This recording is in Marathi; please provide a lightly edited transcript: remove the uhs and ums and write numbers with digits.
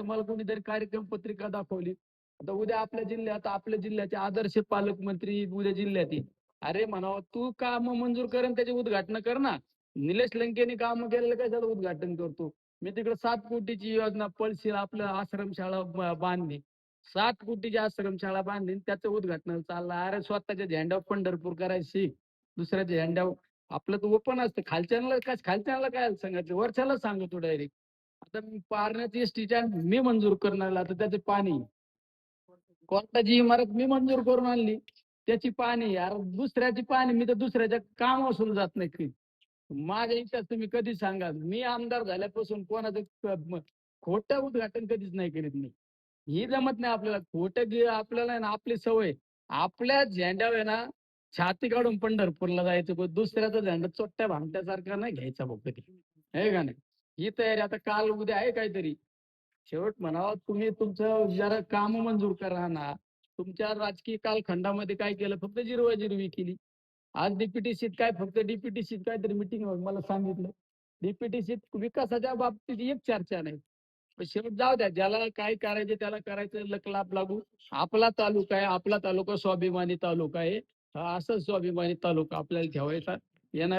तुम्हाला कोणीतरी कार्यक्रम पत्रिका दाखवली, आता उद्या आपल्या जिल्ह्याचे आदर्श पालकमंत्री उद्या जिल्ह्यात येईल. अरे म्हणावं, तू काम मंजूर कर आणि त्याचे उद्घाटन कर ना. निलेश लंकेने काम केलेलं कशाला उद्घाटन करतो? मी तिकडे 7 कोटीची योजना पळशील आपलं आश्रमशाळा बांधली. 7 कोटीची आश्रमशाळा बांधली आणि त्याचं उद्घाटन चाललं. अरे स्वतःच्या झेंड्यावर पंढरपूर करायची, दुसऱ्याच्या झेंड्यावर. आपलं तर ओपन असतं. खालच्याला काय सांगायचं, वरच्याला सांगतो डायरेक्ट. आता मी पारण्याची स्टँड मी मंजूर करणार, आता त्याचे पाणी. कोर्टाची इमारत मी मंजूर करून आणली, त्याची पाणी. यार दुसऱ्याची पाणी, मी तर दुसऱ्याच्या काम वसूल जात नाही की. माझ्या इच्छा तुम्ही कधी सांगा, मी आमदार झाल्यापासून कोणाचं खोटं उद्घाटन कधीच नाही करीत मी. ही जमत नाही आपल्याला. आपल्याला आहे ना, आपली सवय. आपल्या झेंड्यावर आहे ना छाती काढून पंढरपूरला जायचं, पण दुसऱ्याचा झेंडा चोट्ट्या भामट्यासारखा नाही घ्यायचा बघ कधी. आहे का नाही? ही तयारी आता काल उद्या आहे काहीतरी. शेवट म्हणावं, तुम्ही तुमचं जरा काम मंजूर करा ना. तुमच्या राजकीय कालखंडामध्ये काय केलं? फक्त जिरवाजिरवी केली. आज डीपीटीसीत काय, फक्त डीपीटीसीत काहीतरी मिटिंग मला सांगितलं. डीपीटीसीत विकासाच्या बाबतीत एक चर्चा नाही. पण शेवट जाऊ द्या, ज्याला काय करायचे त्याला करायचं, लकलाप लागू. आपला तालुका आहे, आपला तालुका स्वाभिमानी तालुका आहे. हा असं स्वाभिमानी तालुका आपल्याला ठेवायचा. येणार